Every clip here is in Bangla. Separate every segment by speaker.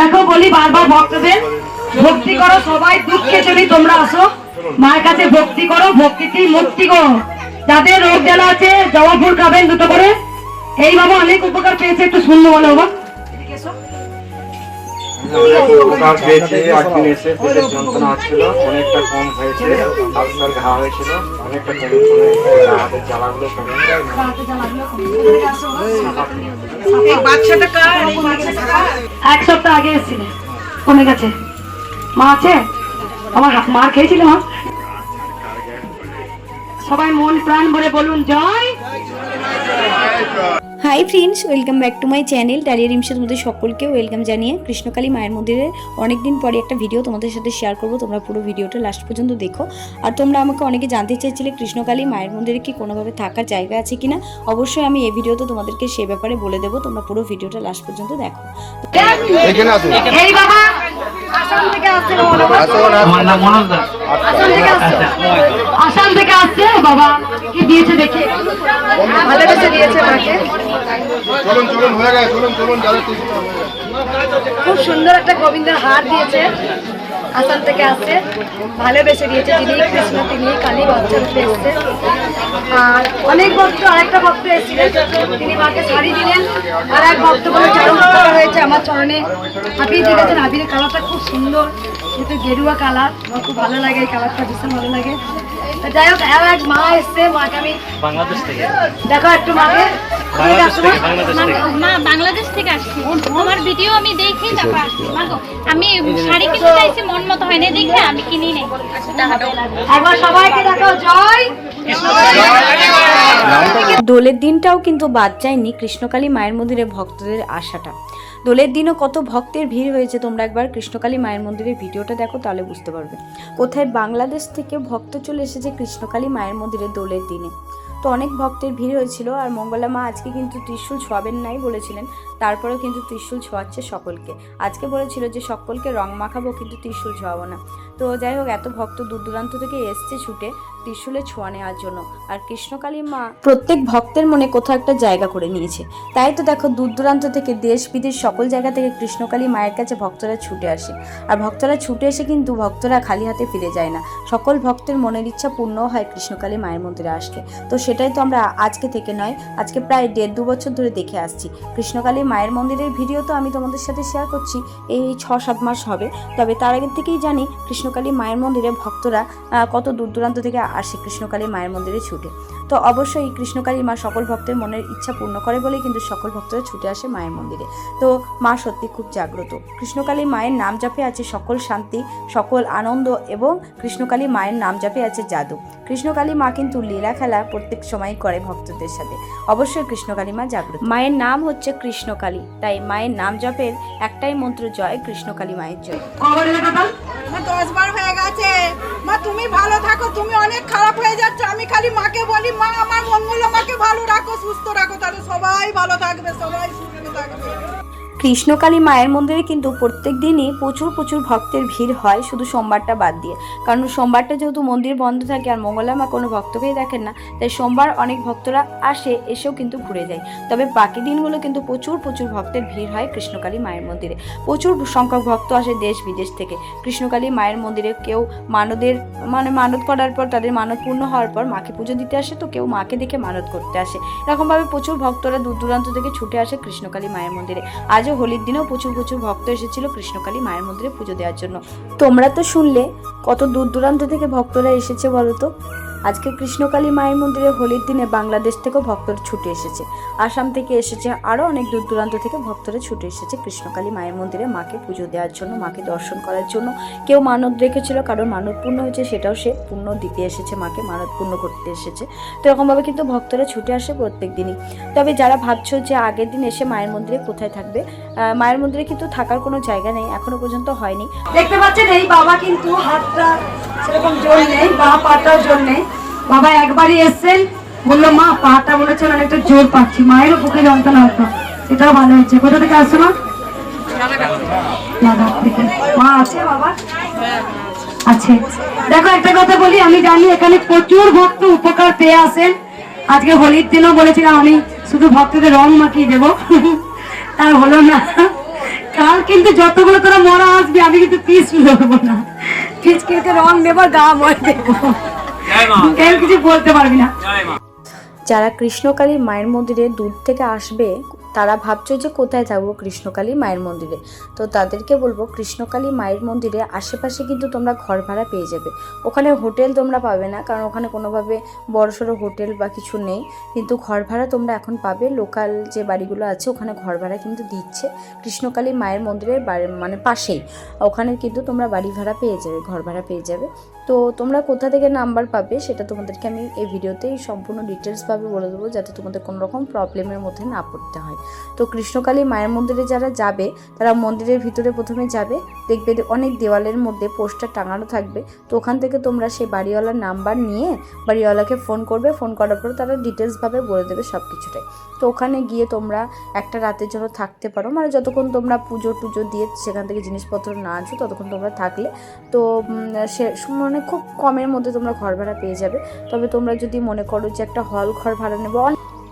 Speaker 1: দেখো বলি বারবার ভক্তদের ভক্তি করো, সবাই দুঃখে যদি তোমরা আসো মায়ের কাছে ভক্তি করো, ভক্তিতেই মুক্তি করো। যাদের রোগ জ্বালা আছে জবা ফুল খাবেন দুটো করে। এই বাবা অনেক উপকার পেয়েছে, একটু শুনবো বলো বাবা।
Speaker 2: উপকার পেয়েছে, একদিন এসে পেটের যন্ত্রণা হচ্ছিল, অনেকটা কম হয়েছে, আলসার ঘা হয়েছিল, অনেকটা কমে হাতের জ্বালাগুলো কমে
Speaker 1: এক সপ্তাহ আগে এসেছিলে, কমে গেছে। মা আছে? আমার মার খেয়েছিল মা? সবাই মন প্রাণ ভরে বলুন জয়।
Speaker 3: Hi friends, welcome back to my channel Dalia রিমসের মধ্যে সকলকে ওয়েলকাম জানিয়ে কৃষ্ণকালী মায়ের মন্দিরের অনেকদিন পরে একটা ভিডিও তোমাদের সাথে শেয়ার করব। তোমরা পুরো ভিডিওটা লাস্ট পর্যন্ত দেখো। আর তোমরা আমাকে অনেকে জানতে চাইছিলে কৃষ্ণকালী মায়ের মন্দিরে কি কোনোভাবে থাকার জায়গা আছে কিনা। অবশ্যই আমি এই ভিডিওতে তোমাদেরকে সে ব্যাপারে বলে দেবো, তোমরা পুরো ভিডিওটা লাস্ট পর্যন্ত দেখো।
Speaker 1: এই বাবা আসাম থেকে আসছে, আসাম থেকে আসছে বাবা। কি দিয়েছে দেখে ভালোবেসে দিয়েছে মাকে। খুব সুন্দর একটা গোবিন্দের হার দিয়েছে, আসাম থেকে আসছে, ভালোবেসে দিয়েছে। যিনি কৃষ্ণ তিনি কালী বাচ্চা রূপে এসছে। আর অনেক ভক্ত, আরেকটা ভক্ত এসেছিলেন, তিনি মাকে শাড়ি দিলেন। আর এক ভক্ত বলে চরণ হয়েছে আমার চরণে আবির দিয়েছেন। আবিরের কালারটা খুব সুন্দর, যেহেতু গেরুয়া কালার, আমার খুব ভালো লাগে এই কালারটা, ভীষণ ভালো লাগে। যাই হোক, এক মা এসছে, মাকে আমি বাংলাদেশ থেকে দেখো একটু মাকে।
Speaker 4: মা বাংলাদেশ থেকে আসছি, তোমার ভিডিও আমি দেখি তারপর আসছি। আমি শাড়ি কিনতে চাইছি, মন মতো হয়নি দেখে আমি কিনি নাই।
Speaker 1: একবার সবাইকে দেখো জয়।
Speaker 3: দোলের দিনটাও কিন্তু বাদ যায়নি কৃষ্ণকালী মায়ের মন্দিরে ভক্তদের আশাটা। দোলের দিনও কত ভক্তের ভিড় হয়েছে। তোমরা একবার কৃষ্ণকালী মায়ের মন্দিরের ভিডিওটা দেখো, তাহলে বুঝতে পারবে কোথায় বাংলাদেশ থেকে ভক্ত চলে এসেছে কৃষ্ণকালী মায়ের মন্দিরে দোলের দিনে। তো অনেক ভক্তের ভিড় হয়েছিল। আর মঙ্গলা মা আজকে কিন্তু ত্রিশূল ছোঁয়াবেন নাই বলেছিলেন, তারপরেও কিন্তু ত্রিশূল ছোঁয়াচ্ছে সকলকে। আজকে বলেছিল যে সকলকে রং মাখাবো, কিন্তু ত্রিশূল ছোঁয়াবো না। তো যাই হোক, এত ভক্ত দূর দূরান্ত থেকে এসছে ছুটে ত্রিশূলে ছোঁয়া নেওয়ার জন্য। আর কৃষ্ণকালী মা প্রত্যেক ভক্তের মনে কোথাও একটা জায়গা করে নিয়েছে। তাই তো দেখো, দূর দূরান্ত থেকে দেশ বিদেশ সকল জায়গা থেকে কৃষ্ণকালী মায়ের কাছে ভক্তরা ছুটে আসে। আর ভক্তরা ছুটে এসে কিন্তু ভক্তরা খালি হাতে ফিরে যায় না, সকল ভক্তের মনের ইচ্ছা পূর্ণ হয় কৃষ্ণকালী মায়ের মন্দিরে আসলে। তো সেটাই তো আমরা আজকে থেকে নয়, আজকে প্রায় 1.5-2 বছর ধরে দেখে আসছি। কৃষ্ণকালী মায়ের মন্দিরের ভিডিও তো আমি তোমাদের সাথে শেয়ার করছি এই 6-7 মাস হবে। তবে তার আগে থেকেই জানি কৃষ্ণকালী মায়ের মন্দিরে ভক্তরা কত দূর দূরান্ত থেকে আসে কৃষ্ণকালী মায়ের মন্দিরে ছুটে। তো অবশ্যই কৃষ্ণকালী মা সকল ভক্তের মনের ইচ্ছা পূর্ণ করে বলেই কিন্তু সকল ভক্তরা ছুটে আসে মায়ের মন্দিরে। তো মা সত্যি খুব জাগ্রত। কৃষ্ণকালী মায়ের নাম জাপে আছে সকল শান্তি, সকল আনন্দ, এবং কৃষ্ণকালী মায়ের নাম জাপে আছে জাদু। কৃষ্ণকালী মা কিন্তু লীলা খেলা প্রত্যেক সময় করে ভক্তদের সাথে। অবশ্যই কৃষ্ণকালী মা জাগ্রত। মায়ের নাম হচ্ছে কৃষ্ণকালী, তাই মায়ের নাম জপের একটাই মন্ত্র, জয় কৃষ্ণকালী মায়ের জয়।
Speaker 5: 10 বার হয়ে গেছে। মা তুমি ভালো থাকো, তুমি অনেক খারাপ হয়ে যাচ্ছ। আমি খালি মাকে বলি, মা আমার মঙ্গল আমাকে ভালো রাখো, সুস্থ রাখো, তাহলে সবাই ভালো থাকবে, সবাই সুস্থ থাকবে।
Speaker 3: কৃষ্ণকালী মায়ের মন্দিরে কিন্তু প্রত্যেক দিনই প্রচুর ভক্তের ভিড় হয়, শুধু সোমবারটা বাদ দিয়ে। কারণ সোমবারটা যেহেতু মন্দির বন্ধ থাকে আর মঙ্গলা মা কোনো ভক্তকেই দেখেন না, তাই সোমবার অনেক ভক্তরা আসে, এসেও কিন্তু ঘুরে যায়। তবে বাকি দিনগুলো কিন্তু প্রচুর ভক্তের ভিড় হয় কৃষ্ণকালী মায়ের মন্দিরে। প্রচুর সংখ্যক ভক্ত আসে দেশ বিদেশ থেকে কৃষ্ণকালী মায়ের মন্দিরে। কেউ মানত করার পর, তাদের মানত পূর্ণ হওয়ার পর মাকে পুজো দিতে আসে, তো কেউ মাকে দেখে মানত করতে আসে। এরকমভাবে প্রচুর ভক্তরা দূর দূরান্ত থেকে ছুটে আসে কৃষ্ণকালী মায়ের মন্দিরে। আজও হোলির দিনেও প্রচুর ভক্ত এসেছিল কৃষ্ণকালী মায়ের মন্দিরে পুজো দেওয়ার জন্য। তোমরা তো শুনলে কত দূর দূরান্ত থেকে ভক্তরা এসেছে বলো তো। আজকে কৃষ্ণকালী মায়ের মন্দিরে হোলির দিনে বাংলাদেশ থেকেও ভক্তরা ছুটে এসেছে, আসাম থেকে এসেছে, আরও অনেক দূর দূরান্ত থেকে ভক্তরা ছুটে এসেছে কৃষ্ণকালী মায়ের মন্দিরে মাকে পুজো দেওয়ার জন্য, মাকে দর্শন করার জন্য। কেউ মানত রেখেছিল, কারোর মানত পূর্ণ হয়েছে, সেটাও সে পূর্ণ দিতে এসেছে, মাকে মানত পূর্ণ করতে এসেছে। তো এরকমভাবে কিন্তু ভক্তরা ছুটে আসে প্রত্যেক দিনই। তবে যারা ভাবছো যে আগের দিন এসে মায়ের মন্দিরে কোথায় থাকবে, মায়ের মন্দিরে কিন্তু থাকার কোনো জায়গা নেই, এখনো পর্যন্ত হয়নি।
Speaker 1: দেখতে পাচ্ছেন এই বাবা কিন্তু হাতটা সেরকম জোর নেই, বা পাটাও জোর নেই। বাবা একবারই এসছেন, বললো মা পাটা বলেছেন অনেকটা জোর পাচ্ছি, মায়েরও বুকে যন্ত্রণা হতো, সেটাও ভালো হয়েছে। কোথা থেকে আসছো মা? মা আছে বাবা? আছে। দেখো একটা কথা বলি, আমি জানি এখানে প্রচুর ভক্ত উপকার পেয়ে আসেন। আজকে হোলির দিনও বলেছিলাম আমি শুধু ভক্তদের রং মাখিয়ে দেবো, তা হলো না। কাল কিন্তু যতগুলো তোরা মরা আসবে আমি কিন্তু পিস লড়বো না, পিস কিন্তু রং নেবো, গা মরে দেবো, কেউ কিছু বলতে পারবি না।
Speaker 3: যারা কৃষ্ণকালী মায়ের মন্দিরে দূর থেকে আসবে তারা ভাবছো যে কোথায় থাকবো কৃষ্ণকালী মায়ের মন্দিরে, তো তাদেরকে বলবো কৃষ্ণকালী মায়ের মন্দিরে আশেপাশে কিন্তু তোমরা ঘর ভাড়া পেয়ে যাবে। ওখানে হোটেল তোমরা পাবে না, কারণ ওখানে কোনোভাবে বড়সড় হোটেল বা কিছু নেই, কিন্তু ঘর ভাড়া তোমরা এখন পাবে। লোকাল যে বাড়িগুলো আছে ওখানে ঘর ভাড়া কিন্তু দিচ্ছে কৃষ্ণকালী মায়ের মন্দিরের মানে পাশেই, ওখানে কিন্তু তোমরা বাড়ি ভাড়া পেয়ে যাবে, ঘর ভাড়া পেয়ে যাবে। তো তোমরা কোথা থেকে নাম্বার পাবে সেটা তোমাদেরকে আমি এই ভিডিওতেই সম্পূর্ণ ডিটেলসভাবে বলে দেবো, যাতে তোমাদের কোনো রকম প্রবলেমের মধ্যে না পড়তে হয়। তো কৃষ্ণকালী মায়ের মন্দিরে যারা যাবে তারা মন্দিরের ভিতরে প্রথমে যাবে, দেখবে অনেক দেওয়ালের মধ্যে পোস্টার টাঙানো থাকবে, তো ওখান থেকে তোমরা সেই বাড়িওয়ালার নাম্বার নিয়ে বাড়িওয়ালাকে ফোন করবে, ফোন করার পর তারা ডিটেলসভাবে বলে দেবে সব কিছুটাই। তো ওখানে গিয়ে তোমরা একটা রাতের জন্য থাকতে পারো, মানে যতক্ষণ তোমরা পুজো টুজো দিয়ে সেখান থেকে জিনিসপত্র না আনছো ততক্ষণ তোমরা থাকলে, তো সে মানে খুব কমের মধ্যে তোমরা ঘর ভাড়া পেয়ে যাবে। তবে তোমরা যদি মনে করো যে একটা হল ঘর ভাড়া নেবো,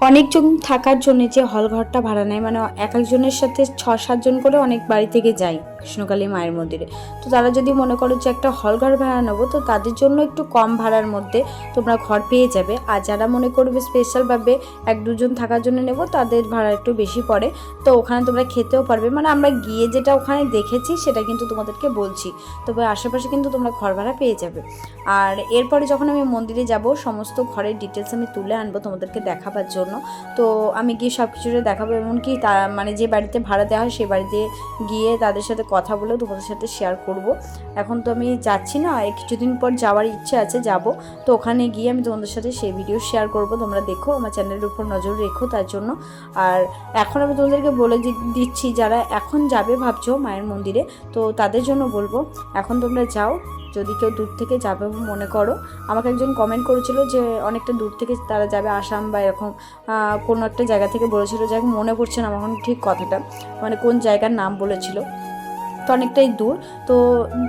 Speaker 3: অনেকজন থাকার জন্য যে হল ঘরটা ভাড়া নেয়, মানে এক একজনের সাথে 6-7 জন করে অনেক বাড়ি থেকে যায় কৃষ্ণকালী মায়ের মন্দিরে, তো তারা যদি মনে করো যে একটা হল ঘর ভাড়া নেবো, তো তাদের জন্য একটু কম ভাড়ার মধ্যে তোমরা ঘর পেয়ে যাবে। আর যারা মনে করবে স্পেশালভাবে 1-2 জন থাকার জন্য নেবো, তাদের ভাড়া একটু বেশি পড়ে, তো ওখানে তোমরা খেতেও পারবে। মানে আমরা গিয়ে যেটা ওখানে দেখেছি সেটা কিন্তু তোমাদেরকে বলছি, তবে আশেপাশে কিন্তু তোমরা ঘর ভাড়া পেয়ে যাবে। আর এরপরে যখন আমি মন্দিরে যাব সমস্ত ঘরের ডিটেলস আমি তুলে আনবো তোমাদেরকে দেখাবার জন্য, তো আমি গিয়ে সব কিছুটা দেখাবো, এমনকি মানে যে বাড়িতে ভাড়া দেওয়া হয় সেই বাড়িতে গিয়ে তাদের সাথে কথা বলেও তোমাদের সাথে শেয়ার করব। এখন তো আমি যাচ্ছি না, কিছুদিন পর যাওয়ার ইচ্ছে আছে, যাব, তো ওখানে গিয়ে আমি তোমাদের সাথে সেই ভিডিও শেয়ার করব, তোমরা দেখো, আমার চ্যানেলের উপর নজর রেখো তার জন্য। আর এখন আমি তোমাদেরকে বলে দিচ্ছি যারা এখন যাবে ভাবছো মায়ের মন্দিরে, তো তাদের জন্য বলবো এখন তোমরা যাও। যদি কেউ দূর থেকে যাবে মনে করো, আমাকে একজন কমেন্ট করেছিল যে অনেকটা দূর থেকে তারা যাবে, আসাম বা এরকম কোনো একটা জায়গা থেকে বলেছিল, যাই মনে পড়ছে না আমার ঠিক কথাটা, মানে কোন জায়গার নাম বলেছিল, তো অনেকটাই দূর। তো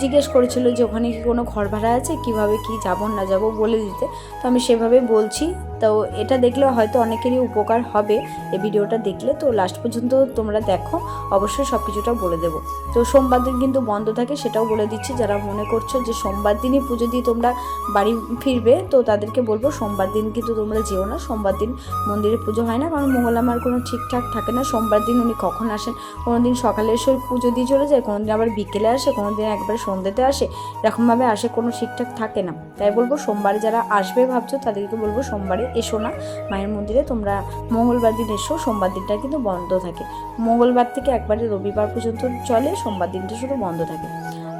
Speaker 3: জিজ্ঞেস করেছিল যে ওখানে কি কোনো ঘর ভাড়া আছে, কিভাবে কি যাবো না যাবো বলে দিতে, তো আমি সেভাবে বলছি। তো এটা দেখলে হয়তো অনেকেরই উপকার হবে এই ভিডিওটা দেখলে, তো লাস্ট পর্যন্ত তোমরা দেখো, অবশ্যই সব কিছুটা বলে দেবো। তো সোমবার দিন কিন্তু বন্ধ থাকে, সেটাও বলে দিচ্ছি। যারা মনে করছো যে সোমবার দিনই পুজো দিয়ে তোমরা বাড়ি ফিরবে, তো তাদেরকে বলবো সোমবার দিন কিন্তু তোমরা যেও না, সোমবার দিন মন্দিরে পুজো হয় না, কারণ মঙ্গলামার কোনো ঠিকঠাক থাকে না। সোমবার দিন উনি কখন আসেন, কোনো দিন সকালে এসে পুজো দিয়ে চলে যায়, কোনো দিন আবার বিকেলে আসে, কোনো দিন একবারে সন্ধ্যেতে আসে, এরকমভাবে আসে, কোনো ঠিকঠাক থাকে না। তাই বলবো সোমবারে যারা আসবে ভাবছো তাদেরকে বলবো সোমবারে এসো না মায়ের মন্দিরে, তোমরা মঙ্গলবার দিন এসো, সোমবার দিনটা কিন্তু বন্ধ থাকে। মঙ্গলবার থেকে একবারে রবিবার পর্যন্ত চলে, সোমবার দিনটা শুধু বন্ধ থাকে।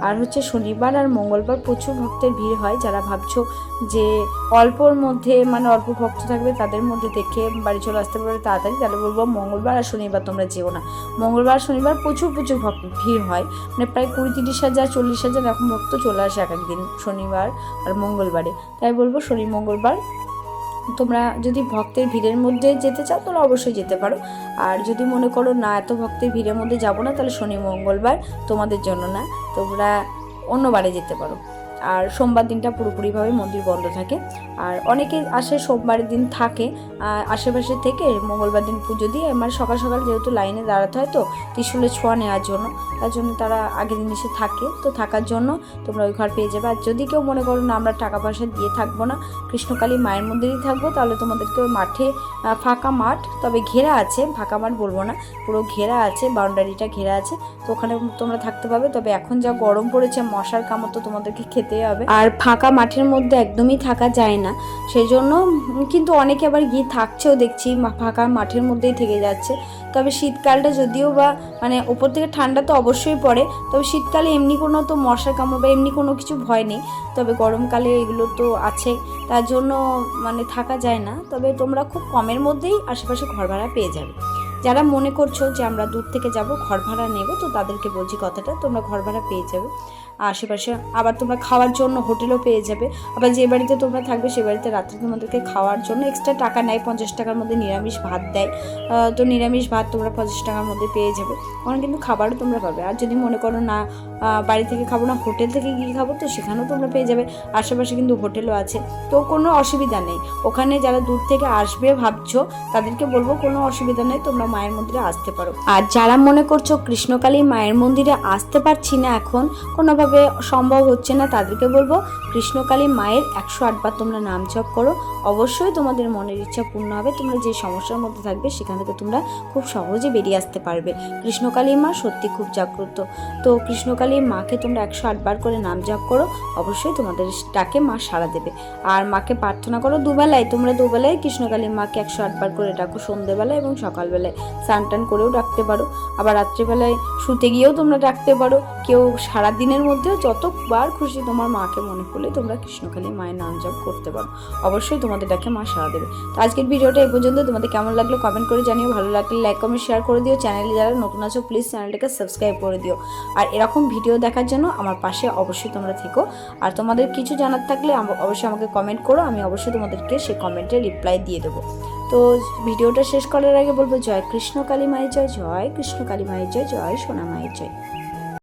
Speaker 3: আর হচ্ছে শনিবার আর মঙ্গলবার প্রচুর ভক্তের ভিড় হয়। যারা ভাবছো যে অল্পর মধ্যে মানে অল্প ভক্ত থাকবে তাদের মধ্যে দেখে বাড়ি চলে আসতে পারবে তাড়াতাড়ি, তাহলে বলবো মঙ্গলবার আর শনিবার তোমরা যেও না। মঙ্গলবার শনিবার প্রচুর ভক্ত ভিড় হয়, মানে প্রায় 20-30 হাজার 40 হাজার এরকম ভক্ত চলে আসে এক একদিন শনিবার আর মঙ্গলবারে। তাই বলবো শনি মঙ্গলবার তোমরা যদি ভক্তের ভিড়ের মধ্যে যেতে চাও তাহলে অবশ্যই যেতে পারো, আর যদি মনে করো না এত ভক্তের ভিড়ের মধ্যে যাবো না, তাহলে শনি মঙ্গলবার তোমাদের জন্য না, তোমরা অন্য বারে যেতে পারো। আর সোমবার দিনটা পুরোপুরিভাবে মন্দির বন্ধ থাকে। আর অনেকে আসে সোমবারের দিন থাকে আশেপাশে থেকে, মঙ্গলবার দিন পুজো দিয়ে, মানে সকাল সকাল যেহেতু লাইনে দাঁড়াতে হয় তো ত্রিশূলের ছোঁয়া নেওয়ার জন্য, তার জন্য তারা আগের দিন এসে থাকে। তো থাকার জন্য তোমরা ওই ঘর পেয়ে যাবে। আর যদি কেউ মনে করো না আমরা টাকা পয়সা দিয়ে থাকবো না, কৃষ্ণকালী মায়ের মন্দিরেই থাকবো, তাহলে তোমাদেরকে ওই মাঠে, ফাঁকা মাঠ, তবে ঘেরা আছে, ফাঁকা মাঠ বলবো না, পুরো ঘেরা আছে, বাউন্ডারিটা ঘেরা আছে, তো ওখানে তোমরা থাকতে পারবে। তবে এখন যা গরম পড়েছে মশার কামড় তো তোমাদেরকে খেতে হবে, আর ফাঁকা মাঠের মধ্যে একদমই থাকা যায় না, সেই জন্য কিন্তু অনেকে আবার গিয়ে থাকছেও দেখছি, ফাঁকা মাঠের মধ্যেই থেকে যাচ্ছে। তবে শীতকালটা যদিও বা মানে ওপর থেকে ঠান্ডা তো অবশ্যই পড়ে, তবে শীতকালে এমনি কোনো তো মশার কামড় বা এমনি কোনো কিছু ভয় নেই, তবে গরমকালে এগুলো তো আছে, তার জন্য মানে থাকা যায় না। তবে তোমরা খুব কমের মধ্যেই আশেপাশে ঘর ভাড়া পেয়ে যাবে। যারা মনে করছো যে আমরা দূর থেকে যাব ঘর ভাড়া নেব, তো তাদেরকে বলছি কথাটা, তোমরা ঘর ভাড়া পেয়ে যাবে আশেপাশে। আবার তোমরা খাওয়ার জন্য হোটেলও পেয়ে যাবে। আবার যে বাড়িতে তোমরা থাকবে সে বাড়িতে রাত্রে তোমাদেরকে খাওয়ার জন্য এক্সট্রা টাকা নেয়, 50 টাকার মধ্যে নিরামিষ ভাত দেয়, তো নিরামিষ ভাত তোমরা 50 টাকার মধ্যে পেয়ে যাবে, কারণ কিন্তু খাবারও তোমরা পাবে। আর যদি মনে করো না বাড়ি থেকে খাবো না, হোটেল থেকে গিয়ে খাবো, তো সেখানেও তোমরা পেয়ে যাবে, আশেপাশে কিন্তু হোটেলও আছে, তো কোনো অসুবিধা নেই। ওখানে যারা দূর থেকে আসবে ভাবছো তাদেরকে বলবো কোনো অসুবিধা নেই, তোমরা মায়ের মন্দিরে আসতে পারো। আর যারা মনে করছো কৃষ্ণকালী মায়ের মন্দিরে আসতে পারছি না, এখন কোনোভাবে সম্ভব হচ্ছে না, তাদেরকে বলবো কৃষ্ণকালী মায়ের 108 বার তোমরা নাম জপ করো, অবশ্যই তোমাদের মনের ইচ্ছা পূর্ণ হবে। তোমরা যে সমস্যার মধ্যে থাকবে সেখান থেকে তোমরা খুব সহজে বেরিয়ে আসতে পারবে। কৃষ্ণকালী মা সত্যি খুব জাগ্রত। তো কৃষ্ণকালী মাকে তোমরা 108 বার করে নাম জপ করো, অবশ্যই তোমাদের ডাকে মা সাড়া দেবে। আর মাকে প্রার্থনা করো দুবেলায়, তোমরা দুবেলায় কৃষ্ণকালী মাকে 108 বার করে ডাকো, সন্ধ্যেবেলায় এবং সকালবেলায় স্নান টান করেও ডাকতে পারো, আবার রাত্রিবেলায় শুতে গিয়েও তোমরা ডাকতে পারো। কেউ সারাদিনের মধ্যেও যতবার খুশি তোমার মাকে মনে করলে তোমরা কৃষ্ণকালী মায়ের নাম জপ করতে পারো, অবশ্যই তোমাদের ডাকে মা সাড়া দেবে। তো আজকের ভিডিওটা এই পর্যন্ত। তোমাদের কেমন লাগলো কমেন্ট করে জানিও, ভালো লাগলে লাইক কমেন্ট শেয়ার করে দিও। চ্যানেলে যারা নতুন আছো প্লিজ চ্যানেলটাকে সাবস্ক্রাইব করে দিও। আর এরকম ভিডিও দেখার জন্য আমার পাশে অবশ্যই তোমরা থেকো। আর তোমাদের কিছু জানার থাকলে অবশ্যই আমাকে কমেন্ট করো, আমি অবশ্যই তোমাদেরকে সেই কমেন্টে রিপ্লাই দিয়ে দেবো। তো ভিডিওটা শেষ করার আগে বলবো জয় কৃষ্ণ কালী মায়ের জয়, জয় কৃষ্ণ কালী মায়ের জয়, জয় সোনা মায়ের জয়।